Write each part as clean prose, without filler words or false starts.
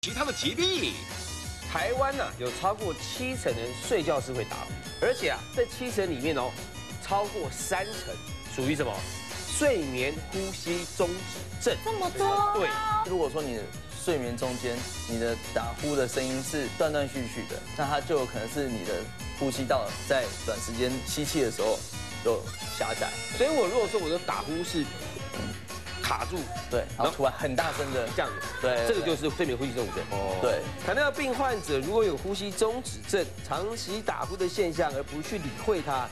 其他的疾病。台湾呢、有超过70%人睡觉是会打呼，而且啊，这70%里面哦，超过30%属于什么？睡眠呼吸中止症。这么多？对，如果说你的睡眠中间你的打呼的声音是断断续续的，那它就有可能是你的呼吸道在短时间吸气的时候有狭窄。所以我如果说我的打呼是卡住，对，然后突然很大声的这样子，对，这个就是睡眠呼吸中止症。哦，对。糖尿病患者如果有呼吸中止症、长期打呼的现象而不去理会它，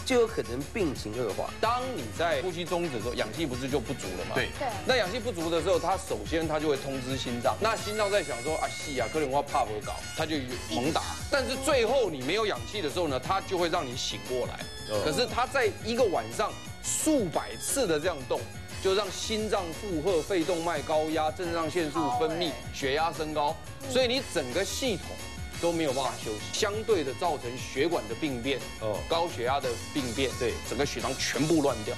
就有可能病情恶化。当你在呼吸中止的时候，氧气不是就不足了吗？对。那氧气不足的时候，它首先它就会通知心脏，那心脏在想说啊，是啊，可能我要怕我搞，它就猛打。但是最后你没有氧气的时候呢，它就会让你醒过来。可是它在一个晚上数百次的这样动，就让心脏负荷、肺动脉高压、肾上腺素分泌、血压升高，所以你整个系统都没有办法休息，相对的造成血管的病变，高血压的病变，对，整个血糖全部乱掉。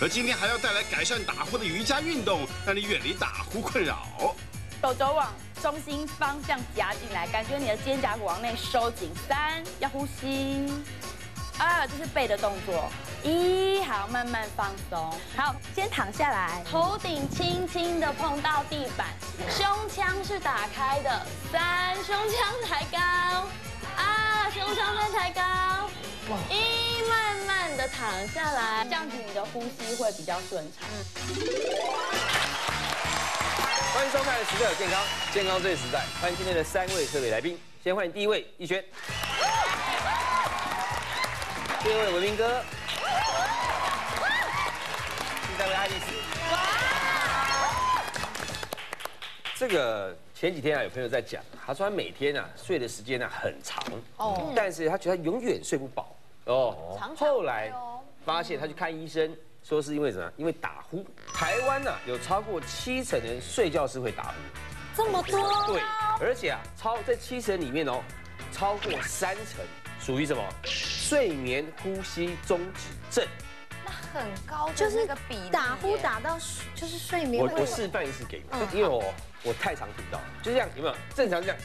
而今天还要带来改善打呼的瑜伽运动，让你远离打呼困扰。手肘往中心方向夹进来，感觉你的肩胛骨往内收紧。3，要呼吸。2，这是背的动作。1，好，慢慢放松。好，先躺下来，头顶轻轻的碰到地板，胸腔是打开的。3，胸腔抬高。2，胸腔再抬高。1，慢慢的躺下来，这样子你的呼吸会比较顺畅。欢迎收看《时代有健康》，健康最实在。欢迎今天的3位特别来宾，先欢迎第一位逸轩，第二位文明哥，第3位爱丽丝。这个前几天啊，有朋友在讲，他说他每天啊睡的时间啊很长，但是他觉得他永远睡不饱哦。后来发现他去看医生，说是因为什么？因为打呼。台湾呢、有超过70%人睡觉是会打呼，这么多？对，而且啊，这70%里面哦，超过30%属于什么？睡眠呼吸中止症。很高的那个比例，打呼打到就是睡眠。我示范一次给你，因为我太常听到，就这样，有没有？正常这样，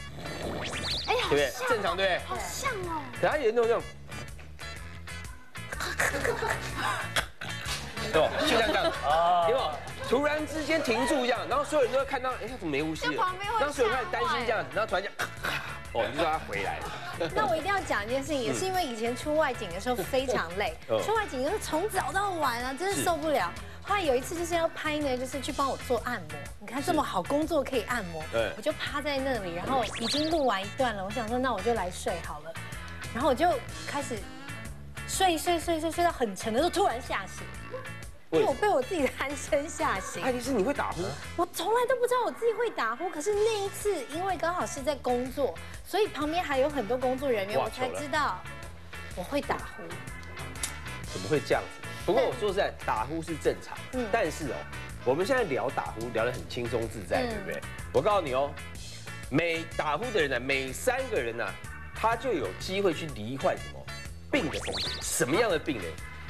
哎呀，对不对？正常对不对？好像哦。可他有那种，对吧？就这样，有没有？突然之间停住这样，然后所有人都会看到，哎，他怎么没呼吸了？然后所有人开始担心这样子，然后突然间，你就知道他回来了。那我一定要讲一件事情，也是因为以前出外景的时候非常累，出外景就是从早到晚啊，真的受不了。后来有一次就是要拍呢，就是去帮我做按摩。你看这么好工作可以按摩，我就趴在那里，然后已经录完一段了，我想说那我就来睡好了，然后我就开始睡到很沉的时候，突然吓醒。因为我被我自己的鼾声吓醒。爱丽丝，你会打呼？我从来都不知道我自己会打呼，可是那一次，因为刚好是在工作，所以旁边还有很多工作人员，我才知道我会打呼。怎么会这样子？不过我说实在，打呼是正常，但是我们现在聊打呼聊得很轻松自在，对不对？我告诉你哦，每打呼的人呢，每3个人呢，他就有机会去罹患什么病的风险？什么样的病呢？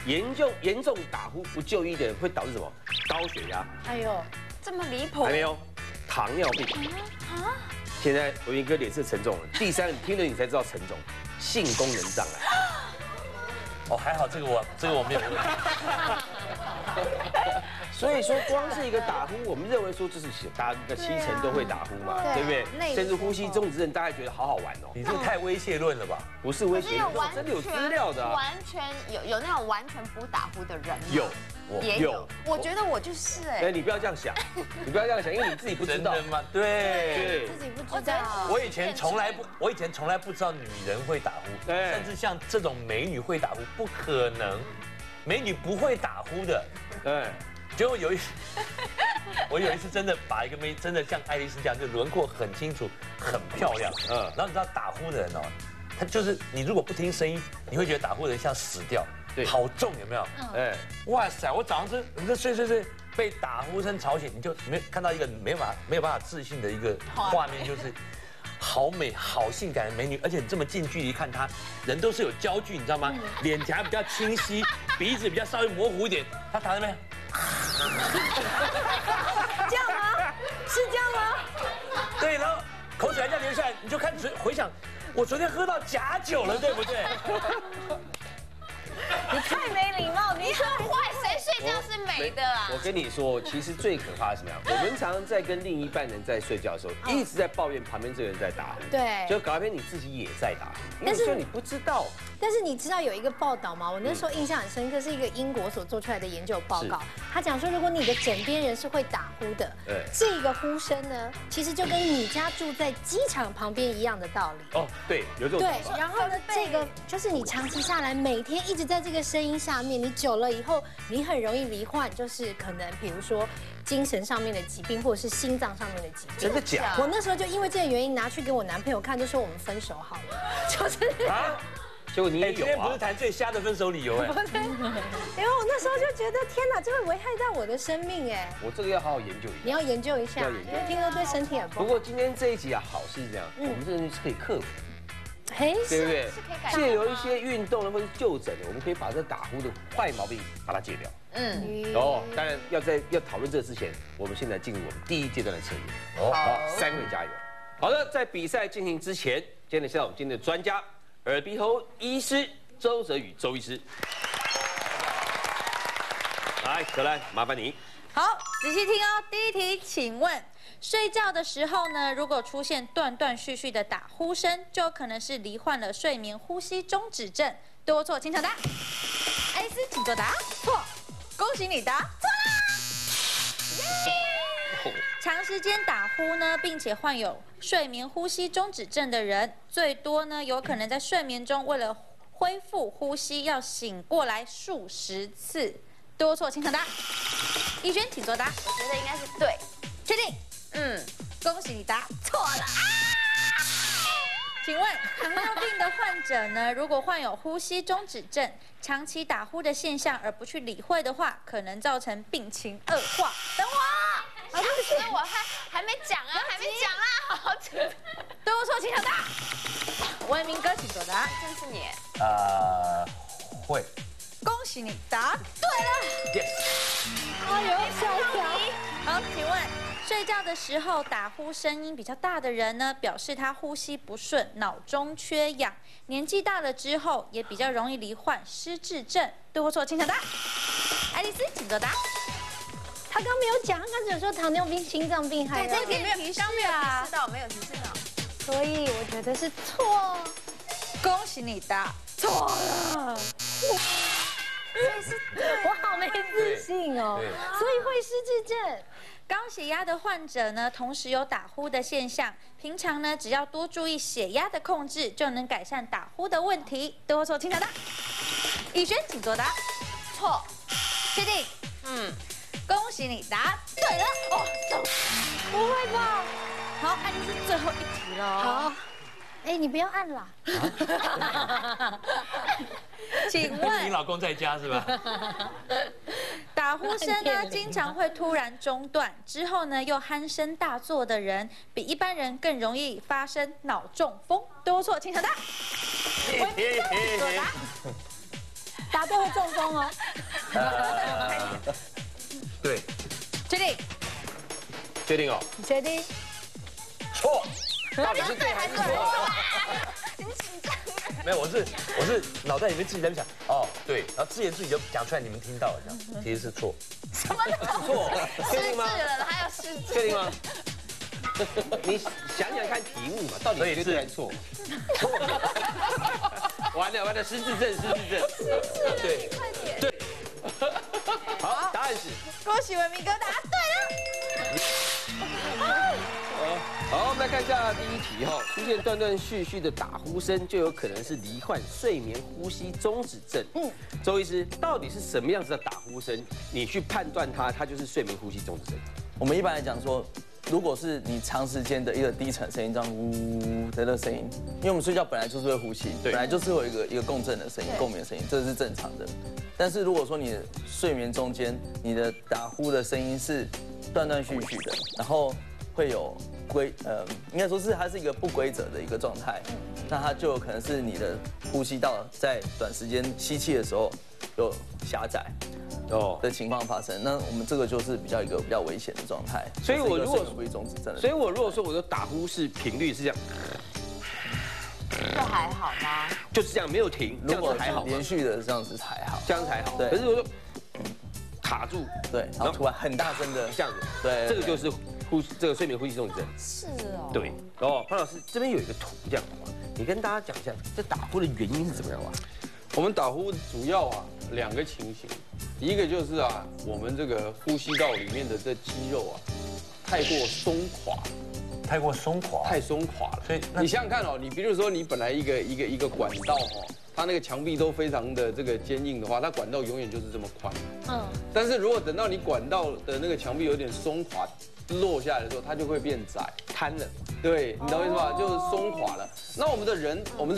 严重打呼不就医的人会导致什么？高血压。哎呦，这么离谱！还没有，糖尿病。现在文明哥脸色沉重了。第3，你听了你才知道沉重，性功能障碍。还好这个我没有问题。所以说，光是一个打呼，我们认为说这是大家70%都会打呼嘛，对不对？甚至呼吸中止症，大家觉得好好玩哦。你这太威胁论了吧？不是威胁，真的有资料的。完全有那种完全不打呼的人。也有。我觉得我就是哎，你不要这样想，你不要这样想，因为你自己不知道。真的吗？对，自己不知道。我以前从来不知道女人会打呼，甚至像这种美女会打呼，不可能，美女不会打呼的。对。结果我有一次真的把一个妹真的像爱丽丝这样，就轮廓很清楚、很漂亮。然后你知道打呼的人哦，他就是你如果不听声音，你会觉得打呼的人像死掉，好重有没有？哇塞！我早上你这睡被打呼声吵醒，你就看到一个没有办法置信的一个画面，就是好美、好性感的美女，而且你这么近距离看她，人都是有焦距，你知道吗？脸颊比较清晰，鼻子比较稍微模糊一点，她躺在那边。这样吗？是这样吗？对，然后接下来你就看回想，我昨天喝到假酒了，对不对？你太没礼貌，你很坏，谁睡觉是美的啊？我跟你说，其实最可怕的是什么样？我们常常在跟另一半人在睡觉的时候，一直在抱怨旁边这个人在打呼，对，就搞半天你自己也在打呼，但是你不知道。但是你知道有一个报道吗？我那时候印象很深刻，是一个英国所做出来的研究报告。他讲说，如果你的枕边人是会打呼的，这个呼声呢，其实就跟你家住在机场旁边一样的道理。哦，对，有这种。对，然后呢，这个就是你长期下来，每天一直在这个声音下面，你久了以后，你很容易罹患，就是可能比如说精神上面的疾病，或者是心脏上面的疾病。真的假的？我那时候就因为这个原因拿去给我男朋友看，就说我们分手好了，就是啊。结果你也有啊？今天不是谈最瞎的分手理由哎。因为我那时候就觉得天哪，这会危害到我的生命哎。我这个要好好研究一下。你要研究一下，因为听说对身体很不好。不过今天这一集啊，好是这样，我们这是可以克服。嘿，对不对？借由一些运动呢，或者就诊，我们可以把这打呼的坏毛病把它戒掉。哦，当然要讨论这个之前，我们现在进入我们第一阶段的测验。好，3位加油。好的，在比赛进行之前，先来介绍我们今天的专家。耳鼻喉医师周泽宇周医师，来，可兰，麻烦你。好，仔细听哦。第一题，请问，睡觉的时候呢，如果出现断断续续的打呼声，就有可能是罹患了睡眠呼吸中止症。对或错，请抢答。爱丽丝，请作答。错，恭喜你答错啦！长时间打呼呢，并且患有睡眠呼吸中止症的人，最多呢有可能在睡眠中为了恢复呼吸，要醒过来数十次。对或错，请抢答。逸轩，请作答。我觉得应该是对，确定？恭喜你答错了。请问糖尿病的患者呢，如果患有呼吸中止症，长期打呼的现象而不去理会的话，可能造成病情恶化。等我。对不起，我还没讲啊，还没讲啊，好紧张。对或错，请抢答。文明哥，请作答。真是你。会。恭喜你答对了。Yes。哎呦，小小。好，请问睡觉的时候打呼声音比较大的人呢，表示他呼吸不顺，脑中缺氧。年纪大了之后，也比较容易罹患失智症。对或错，请抢答。爱丽丝，请作答。他刚没有讲，他刚只有说糖尿病、心脏病还有。对，这里没有提示啊，没有提示到，所以我觉得是错。恭喜你答错了。我好没自信哦，所以会失智症。高血压的患者呢，同时有打呼的现象，平常呢只要多注意血压的控制，就能改善打呼的问题。对或错，请抢答。逸轩，请作答。错，确定？恭喜你答对了。哦，不会吧？好，爱丽丝最后一题了。好。哎，你不要按啦。请问你老公在家是吧？打呼声呢，经常会突然中断，之后呢又鼾声大作的人，比一般人更容易发生脑中风。对或错，请抢答。文明哥，请作答。答对会中风哦。对。确定？确定哦。你确定？错。到底是对还是错？很紧张。没有，我是脑袋里面自己在想，哦对，然后自言自语就讲出来，你们听到了这样，其实是错。什么错？确定吗？失智了，还有失智。确定吗？你想想看题目嘛，到底是对还是错？完了，失智症。对，快点。对。好，答案是。恭喜文明哥答对了。好，我们来看一下第一题哈，出现断断续续的打呼声，就有可能是罹患睡眠呼吸中止症。周医师，到底是什么样子的打呼声，你去判断它就是睡眠呼吸中止症？我们一般来讲说，如果是你长时间的一个低沉声音，这样呜的那个声音，因为我们睡觉本来就是会呼吸，本来就是会有一个共振的声音、共鸣的声音，这是正常的。但是如果说你的睡眠中间你的打呼的声音是断断续续的，然后会有应该说是它是一个不规则的一个状态，那它就有可能是你的呼吸道在短时间吸气的时候有狭窄的情况发生，那我们这个就是一个比较危险的状态。所以我如果呼吸中止症，所以我如果说我的打呼是频率是这样，还好吗？就是这样没有停，如果还好，连续的这样子还好，这样才好。对可是如果说卡住，对，然后突然很大声的这样子，对，这个就是这个睡眠呼吸中止症。是哦。对，哦，潘老师这边有一个图，这样好吗？你跟大家讲一下这打呼的原因是怎么样啊？我们打呼主要2个情形，一个就是我们这个呼吸道里面的这肌肉太过松垮，太过松垮，太松垮了。所以你想想看你比如说你本来一个管道它那个墙壁都非常的这个坚硬的话，它管道永远就是这么宽。但是如果等到你管道的那个墙壁有点松垮落下来的时候，它就会变窄，瘫了。对，你懂我意思吧？就是松垮了。那我们的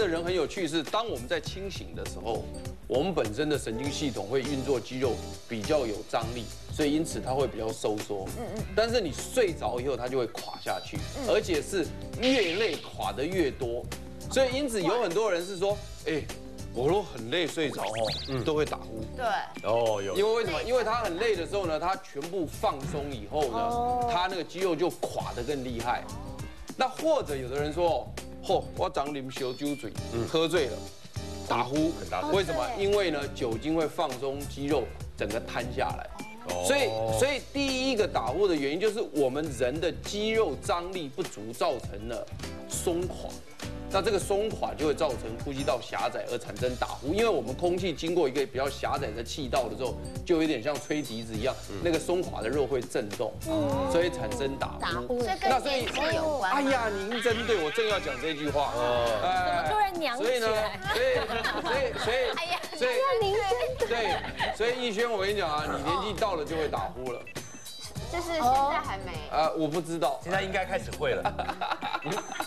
人很有趣是，当我们在清醒的时候，我们本身的神经系统会运作肌肉比较有张力，所以因此它会比较收缩。但是你睡着以后，它就会垮下去，而且是越累垮得越多。所以因此有很多人是说，我如果很累睡着都会打呼。对。哦，有。因为为什么？因为他很累的时候呢，他全部放松以后呢，他那个肌肉就垮得更厉害。那或者有的人说，我长啉烧酒醉，喝醉了，打呼很大。为什么？因为呢，酒精会放松肌肉，整个瘫下来。所以第一个打呼的原因就是我们人的肌肉张力不足，造成了松垮。那这个松垮就会造成呼吸道狭窄而产生打呼，因为我们空气经过一个比较狭窄的气道的时候，就有点像吹笛子一样，那个松垮的肉会震动，所以产生打呼。那所以跟年纪有关。哎呀，您针对我正要讲这句话。突然娘起来。所以逸轩，我跟你讲你年纪到了就会打呼了。就是现在还没。我不知道，现在应该开始会了。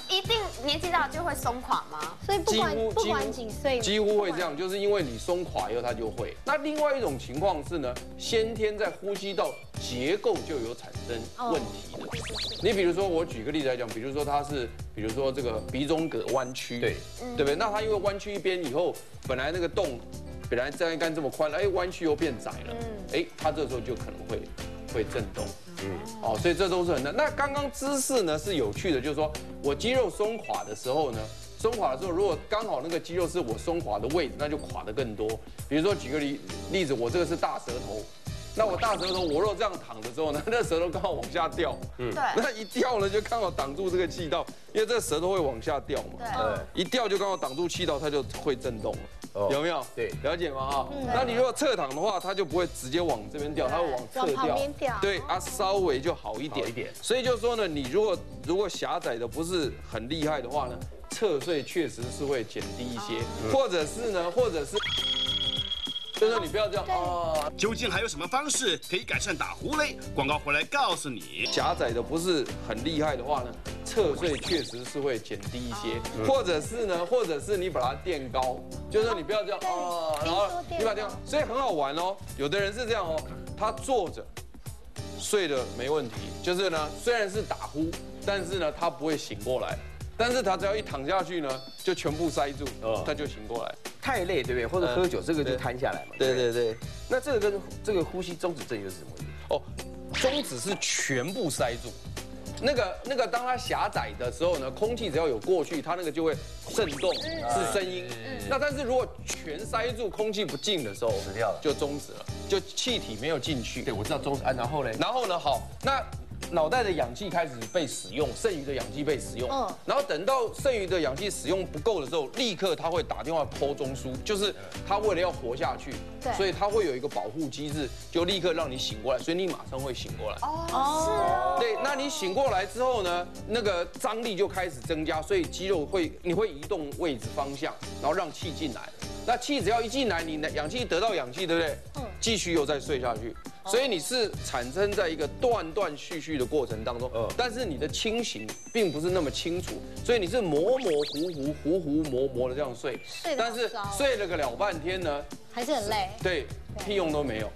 一定年纪大就会松垮吗？所以不管几岁，几乎会这样，就是因为你松垮以后它就会。那另外一种情况是呢，先天在呼吸道结构就有产生问题的。你比如说，我举个例子来讲，比如说这个鼻中隔弯曲，对不对？那它因为弯曲一边以后，本来那个洞本来这样干这么宽了，弯曲又变窄了，它这时候就可能会震动，所以这都是很难。那刚刚姿势呢是有趣的，就是说我肌肉松垮的时候呢，如果刚好那个肌肉是我松垮的位置，那就垮得更多。比如说举个例子，我这个是大舌头，那我大舌头，我若这样躺的时候呢，那舌头刚好往下掉，那一掉呢就刚好挡住这个气道，因为这个舌头会往下掉嘛，一掉就刚好挡住气道，它就会震动了。有没有？对，了解吗？那你如果侧躺的话，它就不会直接往这边掉，它会往侧掉。对稍微就好一点。所以就说呢，你如果狭窄的不是很厉害的话呢，侧睡确实是会减低一些，或者是就是你不要这样究竟还有什么方式可以改善打呼嘞？广告回来告诉你。狭窄的不是很厉害的话呢，侧睡确实是会减低一些，或者是你把它垫高，就是说你不要这样然后你把它垫高，所以很好玩哦。有的人是这样他坐着睡的没问题，就是呢虽然是打呼，但是呢他不会醒过来。但是他只要一躺下去呢，就全部塞住，他就醒过来。太累，对不对？或者喝酒，这个就瘫下来嘛。对。那这个跟这个呼吸中止症又是什么问题？中止是全部塞住。那个，当它狭窄的时候呢，空气只要有过去，它那个就会震动，是声音。那但是如果全塞住，空气不进的时候，死掉了，就终止了，就气体没有进去。对，我知道中止。然后呢，好，那脑袋的氧气开始被使用，剩余的氧气被使用，然后等到剩余的氧气使用不够的时候，立刻他会打电话 call 中枢，就是他为了要活下去，所以他会有一个保护机制，就立刻让你醒过来，所以你马上会醒过来。对，那你醒过来之后呢，那个张力就开始增加，所以肌肉你会移动位置方向，然后让气进来。那气只要一进来，你的氧气得到氧气，对不对？继续又再睡下去。所以你是产生在一个断断续续的过程当中，但是你的清醒并不是那么清楚，所以你是模模糊糊的这样睡，但是睡了个了半天呢，还是很累，对，屁用都没有。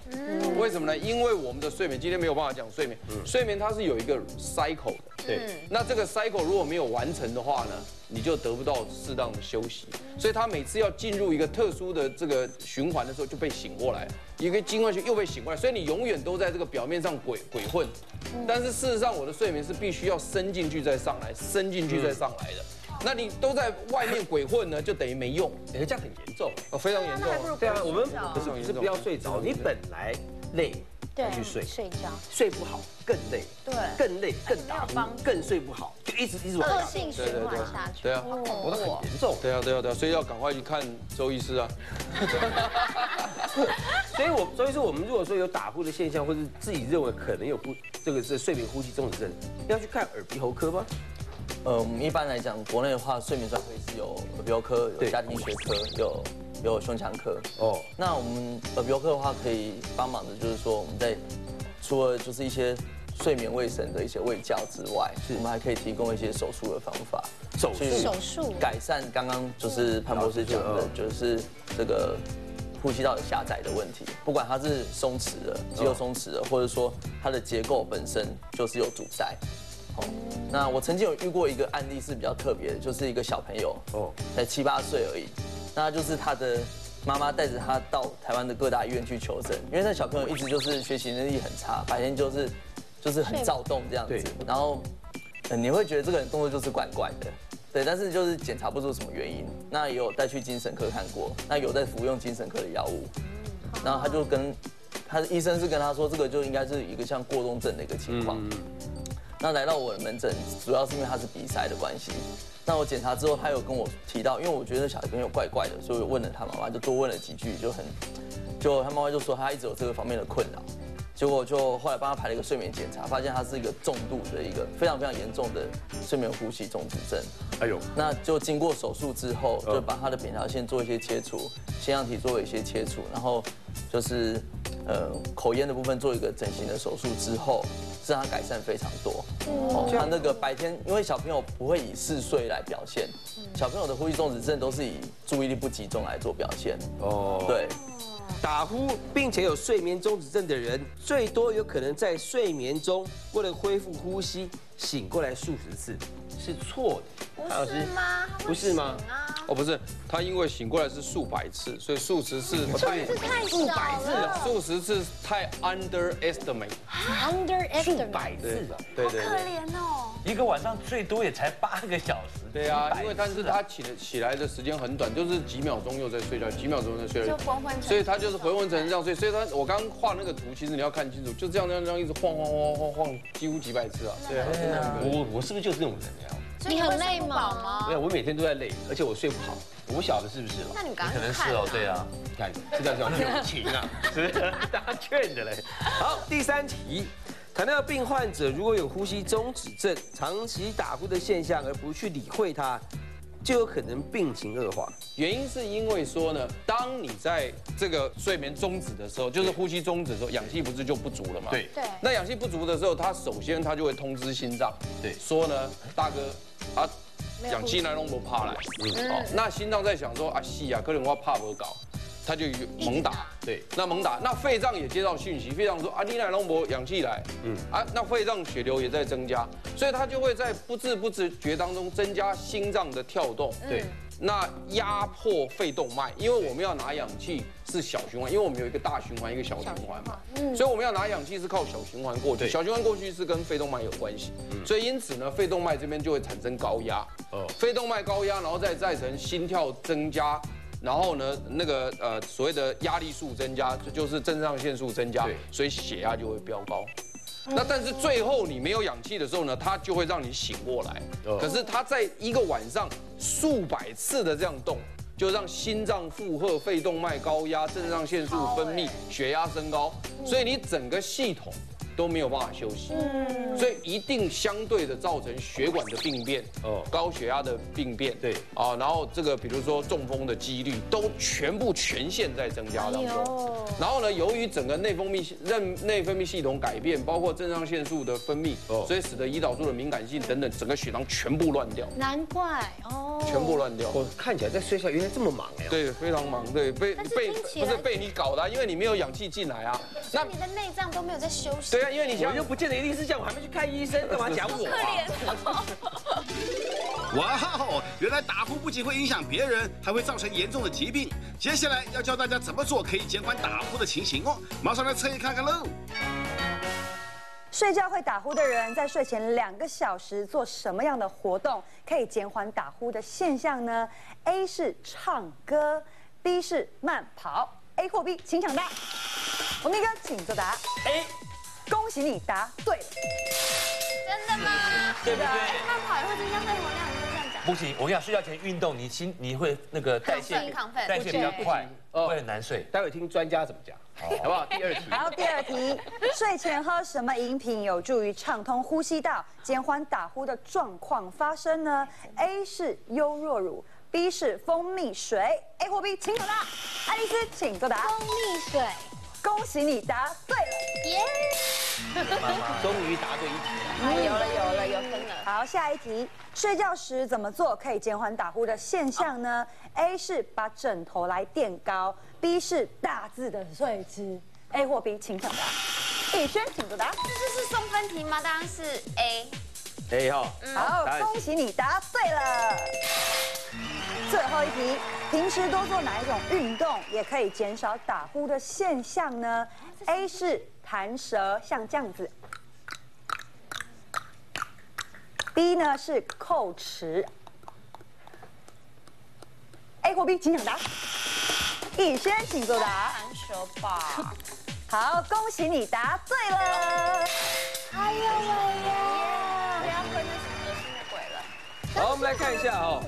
为什么呢？因为我们的睡眠今天没有办法讲睡眠，睡眠它是有一个 cycle 的，对，那这个 cycle 如果没有完成的话呢，你就得不到适当的休息，所以他每次要进入一个特殊的这个循环的时候就被醒过来，一个经过去又被醒过来，所以你永远都在这个表面上鬼混，但是事实上我的睡眠是必须要深进去再上来，深进去再上来的。那你都在外面鬼混呢，就等于没用。这样很严重，非常严重。对啊，我们不是不要睡着，你本来累。再去睡觉，睡不好更累，对，更累更打呼，更睡不好，就一直恶性循环下去。对啊，我都很严重。对啊，所以要赶快去看周医师啊。所以说我们如果说有打呼的现象，或者自己认为可能有这个是睡眠呼吸中止症，要去看耳鼻喉科吗？我们一般来讲，国内的话，睡眠专科是有耳鼻喉科、有家庭学科、有胸腔科。哦，那我们耳鼻喉科的话，可以帮忙的就是说，我们在除了就是一些睡眠卫生的一些卫教之外，我们还可以提供一些手术的方法，手术改善刚刚就是潘博士讲的，就是这个呼吸道的狭窄的问题，不管它是松弛的、肌肉松弛的，或者说它的结构本身就是有阻塞。那我曾经有遇过一个案例是比较特别的，就是一个小朋友，才7、8岁而已，那就是他的妈妈带着他到台湾的各大医院去求诊，因为那小朋友一直就是学习能力很差，白天就是很躁动这样子，然后你会觉得这个人动作就是怪怪的，对，但是就是检查不出什么原因，那也有带去精神科看过，那有在服用精神科的药物，然后他就跟他的医生是跟他说，这个就应该是一个像过动症的一个情况。那来到我的门诊，主要是因为他是鼻塞的关系。那我检查之后，他有跟我提到，因为我觉得小朋友怪怪的，所以我问了他妈妈，就多问了几句，就他妈妈就说他一直有这个方面的困扰。结果就后来帮他排了一个睡眠检查，发现他是一个重度的一个非常非常严重的睡眠呼吸中止症。哎呦，那就经过手术之后，就把他的扁桃腺做一些切除，腺样体做一些切除，然后就是口咽的部分做一个整形的手术之后，让他改善非常多。他那个白天，因为小朋友不会以嗜睡来表现，小朋友的呼吸中止症都是以注意力不集中来做表现。哦，对。打呼并且有睡眠中止症的人，最多有可能在睡眠中为了恢复呼吸醒过来数十次，是错的。不是吗？不是吗？哦，不是，他因为醒过来是数百次，所以数十次太数百次了，数十次太 underestimate。数百次，对，好可怜哦。一个晚上最多也才8个小时。对啊，因为但是他起来的时间很短，就是几秒钟又在睡觉，几秒钟在睡觉，所以他就是昏昏沉沉这样睡。所以我刚刚画那个图，其实你要看清楚，就这样一直晃，几乎几百次啊。对啊，我是不是就是这种人呀？你很累吗？没有，我每天都在累，而且我睡不好。我不晓得是不是了。那你刚刚可能是哦，对啊。看，这叫友情啊，是不是？大家劝的嘞。好，第3题。糖尿病患者如果有呼吸中止症、长期打呼的现象而不去理会它，就有可能病情恶化。原因是因为说呢，当你在这个睡眠中止的时候，就是呼吸中止的时候，氧气不是就不足了吗？对。那氧气不足的时候，它首先它就会通知心脏，对，说呢，大哥啊，氧气来拢不怕来，那心脏在想说啊，是啊，可能我怕不搞。他就猛打，对，那猛打，那肺脏也接到讯息，肺脏说啊，你来龙博氧气来，那肺脏血流也在增加，所以它就会在不知不觉当中增加心脏的跳动，对，那压迫肺动脉，因为我们要拿氧气是小循环，因为我们有一个大循环，一个小循环嘛，所以我们要拿氧气是靠小循环过去，小循环过去是跟肺动脉有关系，所以因此呢，肺动脉这边就会产生高压，肺动脉高压，然后再成心跳增加。然后呢，那个所谓的压力素增加，就是肾上腺素增加，所以血压就会飙高。那但是最后你没有氧气的时候呢，它就会让你醒过来。可是它在一个晚上数百次的这样动，就让心脏负荷、肺动脉高压、肾上腺素分泌、血压升高，所以你整个系统都没有办法休息，所以一定相对的造成血管的病变，高血压的病变，对啊，然后这个比如说中风的几率都全线在增加当中。然后呢，由于整个内分泌系统改变，包括肾上腺素的分泌，所以使得胰岛素的敏感性等等，整个血糖全部乱掉。难怪哦，全部乱掉。我看起来在睡觉原来这么忙哎。对，非常忙，对，不是被你搞的，因为你没有氧气进来啊。那你的内脏都没有在休息。对啊，因为你我又不见得一定是这样，我还没去看医生，干嘛讲我？可怜。哇哦，原来打呼不仅会影响别人，还会造成严重的疾病。接下来要教大家怎么做可以减缓打呼的情形哦，马上来测验看看喽。睡觉会打呼的人在睡前2个小时做什么样的活动可以减缓打呼的现象呢 ？A 是唱歌 ，B 是慢跑。A 或 B， 请抢答。文明哥，请作答。A， 恭喜你答对了。真的吗？对不对？慢跑也会增加肺活量，你就这样讲。不行，我跟你讲，睡觉前运动，你会那个代谢比较快，会很难睡。待会听专家怎么讲，好不好？第2题。好，第2题，睡前喝什么饮品有助于畅通呼吸道，减缓打呼的状况发生呢 ？A 是优酪乳。B 是蜂蜜水 ，A 或 B， 请作答。爱丽丝，请作答。蜂蜜水，恭喜你答对了，耶！终于答对1题了。有分了。好，下一题，睡觉时怎么做可以减缓打呼的现象呢 ？A 是把枕头来垫高 ，B 是大字的睡姿。A 或 B， 请抢答。逸轩，请作答。这是送分题吗？当然是 A。A 哈。好，恭喜你答对了。最后一题，平时多做哪一种运动也可以减少打呼的现象呢 ？A 是弹舌，像这样子。B 呢是叩齿。A 或 B， 请抢答。逸轩，请作答。弹舌吧。好，恭喜你答对了。哎呦喂呀！不要喝那什么恶心的鬼了。好，我们来看一下哦。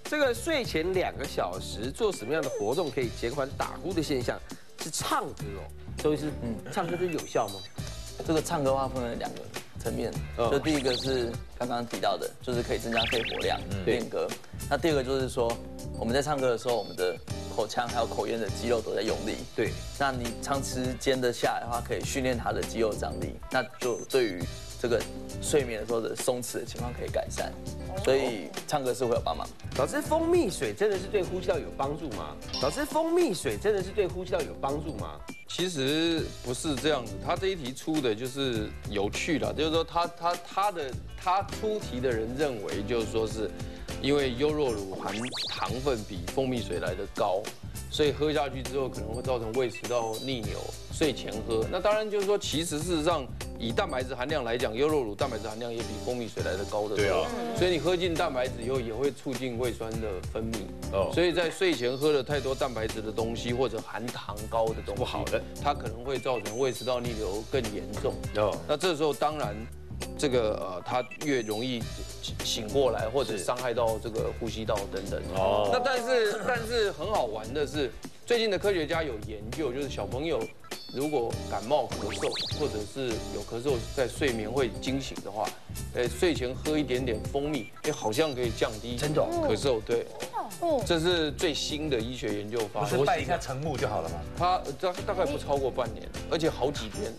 这个睡前2个小时做什么样的活动可以减缓打呼的现象？是唱歌哦，周医师，唱歌是有效吗？这个唱歌的话分为2个层面，就第一个是刚刚提到的，就是可以增加肺活量，练歌。那第二个就是说，我们在唱歌的时候，我们的口腔还有口咽的肌肉都在用力。对，那你长时间的下来的话，可以训练它的肌肉张力，那就对于这个睡眠的时候的松弛的情况可以改善。所以唱歌是会有帮忙。老师，蜂蜜水真的是对呼吸道有帮助吗？老师，蜂蜜水真的是对呼吸道有帮助吗？其实不是这样子，他这一题出的就是有趣了，就是说他出题的人认为就是说是，因为优酪乳含糖分比蜂蜜水来的高，所以喝下去之后可能会造成胃食道逆流，睡前喝。那当然就是说，其实事实上以蛋白质含量来讲，优酪乳蛋白质含量也比蜂蜜水来的高得多。对啊，所以你喝进蛋白质以后，也会促进胃酸的分泌。哦，所以在睡前喝了太多蛋白质的东西或者含糖高的东西，不好的，它可能会造成胃食道逆流更严重。哦，那这时候当然。这个它越容易醒过来，或者伤害到这个呼吸道等等。哦，那但是很好玩的是，最近的科学家有研究，就是小朋友如果感冒咳嗽，或者是有咳嗽在睡眠会惊醒的话，睡前喝一点点蜂蜜，好像可以降低咳嗽。对，这是最新的医学研究发现。不是拜一下晨沐就好了吗？它大概不超过半年，而且好几天。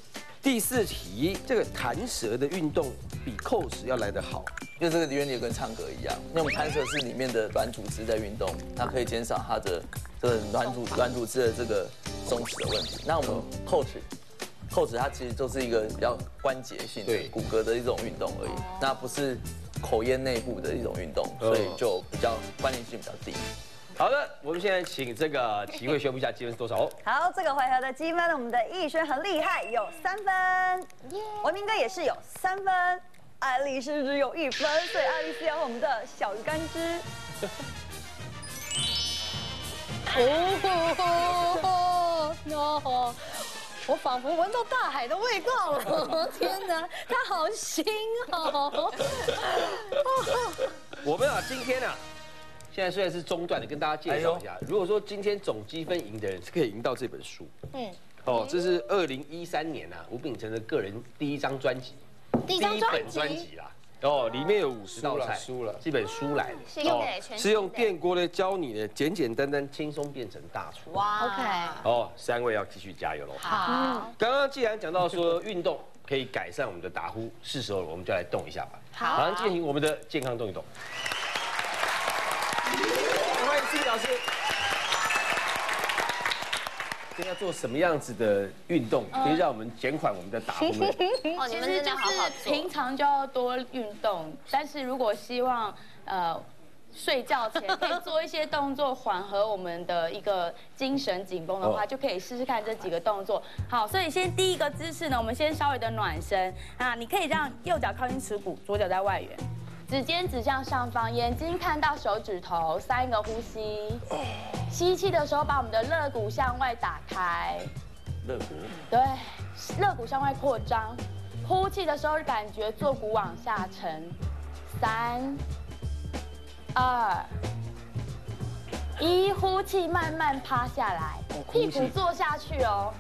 第4题，这个弹舌的运动比叩齿要来得好，因为这个原理跟唱歌一样，那我们弹舌是里面的软组织在运动，它可以减少它的这个软组织的这个松弛的问题。那我们叩齿它其实就是一个比较关节性的骨骼的一种运动而已，那不是口咽内部的一种运动，所以就比较关联性比较低。好的，我们现在请这个齐慧宣布一下积分是多少。好，这个回合的积分，我们的逸轩很厉害，有3分，文明哥也是有3分，爱丽丝只有1分，所以爱丽丝要我们的小鱼干汁。哦，我仿佛闻到大海的味道了，天哪，它好腥哦！我们今天现在虽然是中段的，跟大家介绍一下，如果说今天总积分赢的人是可以赢到这本书。这是2013年吴秉承的个人第一张专辑，第一本专辑啦。里面有50道菜，这本书来的，是用电锅呢教你呢简简单单轻松变成大厨。哇 ，OK， 3位要继续加油喽。好，刚刚既然讲到说运动可以改善我们的打呼，是时候我们就来动一下吧。好，马上进行我们的健康动一动。欢迎思雨老师。今天要做什么样子的运动，可以让我们减缓我们的打呼呢？哦，你们真的好好做。平常就要多运动，但是如果希望睡觉前可以做一些动作，缓和我们的一个精神紧绷的话，就可以试试看这几个动作。好，所以先第一个姿势呢，我们先稍微的暖身啊，你可以让右脚靠近耻骨，左脚在外缘，指尖指向上方，眼睛看到手指头，3个呼吸。吸气的时候，把我们的肋骨向外打开。肋骨。对，肋骨向外扩张。呼气的时候，感觉坐骨往下沉。3、2、1，呼气，慢慢趴下来，屁股坐下去哦，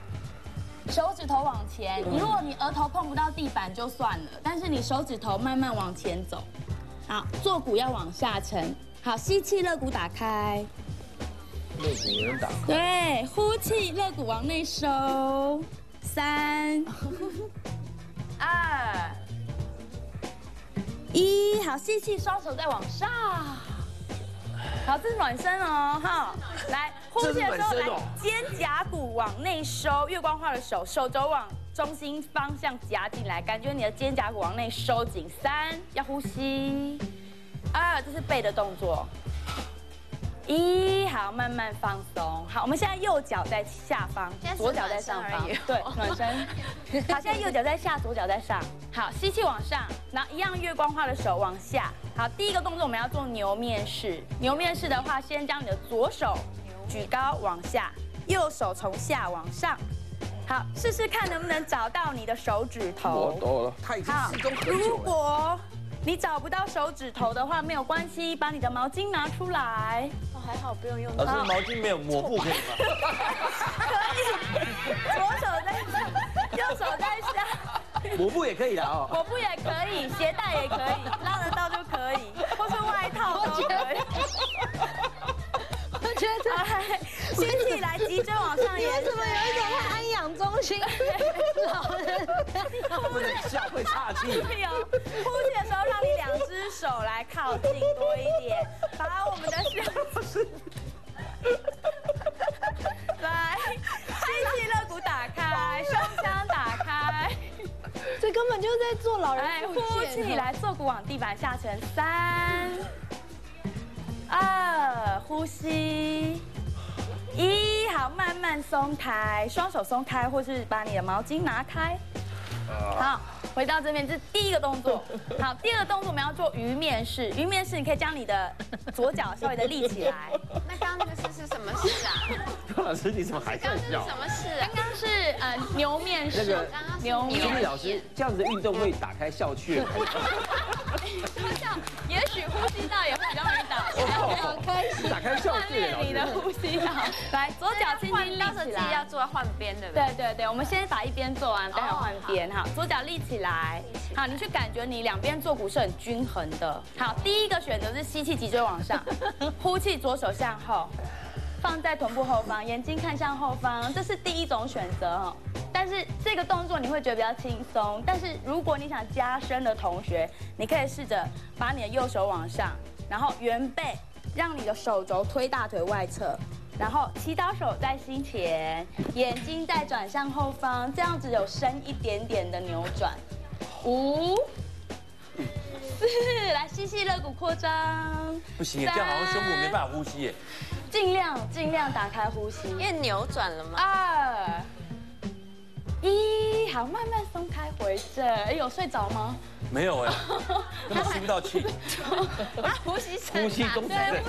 手指头往前。如果你额头碰不到地板就算了，但是你手指头慢慢往前走。好，坐骨要往下沉。好，吸气，肋骨打开。肋骨有人打开。对，呼气，肋骨往内收。3、2、1，好，吸气，双手再往上。好，这是暖身哦，哈。来，呼气的时候，来肩胛骨往内收，月光画的手，手肘往中心方向夹进来，感觉你的肩胛骨往内收紧。3，要呼吸。2，这是背的动作。1，好，慢慢放松。好，我们现在右脚在下方，左脚在上方。对，暖身。好，现在右脚在下，左脚在上。好，吸气往上，然后一样月光画的手往下。好，第一个动作我们要做牛面式。牛面式的话，先将你的左手举高往下，右手从下往上。好，试试看能不能找到你的手指头。我懂了，他已经失踪很久了。如果你找不到手指头的话，没有关系，把你的毛巾拿出来。哦，还好不用用。老师，毛巾没有抹布可以吗？可以，左手在上，右手在下。抹布也可以的哦。抹布也可以，鞋带也可以，拉得到就可以，或是外套都可以。我觉得吸气来，脊椎往上延伸。怎么有一种在安养中心老人？不能笑，会岔气。对哦，呼气的时候，让你2只手来靠近多一点，把我们的胸。来，吸气，肋骨打开，胸腔打开。这根本就是在做老人复健。呼气来，坐骨往地板下沉。3、2，呼吸。1，好，慢慢松开，双手松开，或是把你的毛巾拿开。好，回到这边，这是第一个动作。好，第二个动作我们要做鱼面式。鱼面式，你可以将你的左脚稍微的立起来。那刚刚那个是什么事啊？老师，你怎么还在笑？什么事啊？刚刚是牛面式。那个牛面。金丽老师，这样子的运动会打开笑穴。也许呼吸道也会比较容易打开。打开笑穴。练你的呼吸道。来，左脚轻轻立起来。要做换边，对不对？对对对，我们先把一边做完，待会换边。好，左脚立起来。好，你去感觉你两边坐骨是很均衡的。好，第一个选择是吸气，脊椎往上，呼气，左手向后，放在臀部后方，眼睛看向后方，这是第一种选择哦。但是这个动作你会觉得比较轻松，但是如果你想加深的同学，你可以试着把你的右手往上，然后圆背，让你的手肘推大腿外侧。然后祈祷手在心前，眼睛再转向后方，这样子有深一点点的扭转。5、4，来吸气，肋骨扩张。不行，这样好像胸部没办法呼吸耶。尽量打开呼吸。因为扭转了嘛。2、1，好，慢慢松开回正。有睡着吗？没有哎，根本吸不到气。呼吸呼吸中止症。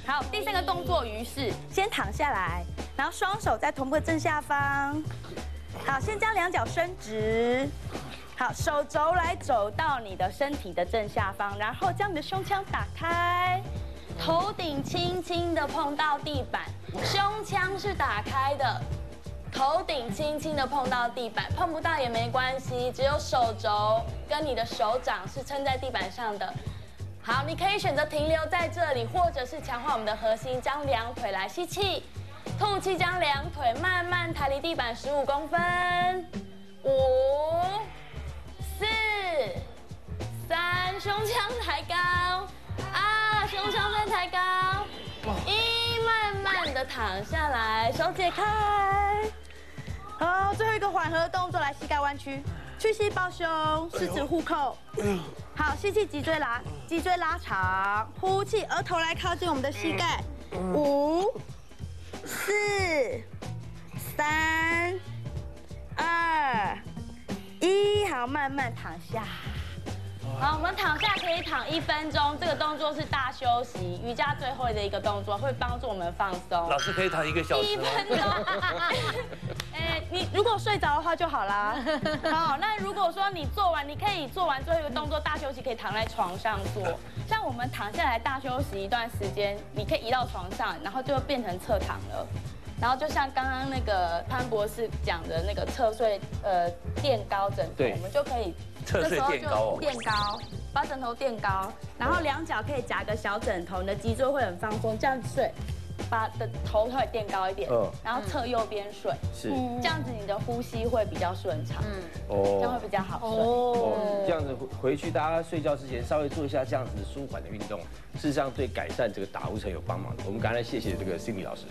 好，第3个动作鱼式，先躺下来，然后双手在臀部正下方。好，先将两脚伸直。好，手肘来走到你的身体的正下方，然后将你的胸腔打开，头顶轻轻的碰到地板，胸腔是打开的。头顶轻轻的碰到地板，碰不到也没关系，只有手肘跟你的手掌是撑在地板上的。好，你可以选择停留在这里，或者是强化我们的核心，将两腿来吸气，吐气，将两腿慢慢抬离地板15公分。5、4、3，胸腔抬高。胸腔再抬高。1，慢慢的躺下来，手解开。好，最后一个缓和动作，来膝盖弯曲。屈膝抱胸，四指互扣。好，吸气，脊椎拉长，呼气，额头来靠近我们的膝盖。5、4、3、2、1，好，慢慢躺下。好，我们躺下可以躺1分钟，这个动作是大休息，瑜伽最后的一个动作，会帮助我们放松。老师可以躺1个小时吗？1分钟。你如果睡着的话就好啦。好，那如果说你可以做完最后一个动作大休息，可以躺在床上做。像我们躺下来大休息一段时间，你可以移到床上，然后就会变成侧躺了。然后就像刚刚那个潘博士讲的那个侧睡垫高枕头，我们就可以侧睡垫高哦，垫高，把枕头垫高，然后两脚可以夹个小枕头，你的脊椎会很放松，这样子睡。把的头会垫高一点，然后侧右边睡，是这样子，你的呼吸会比较顺畅，这样会比较好睡。这样子回去大家睡觉之前稍微做一下这样子舒缓的运动，事实上对改善这个打呼声有帮忙的。我们刚才谢谢这个 Cindy 老师。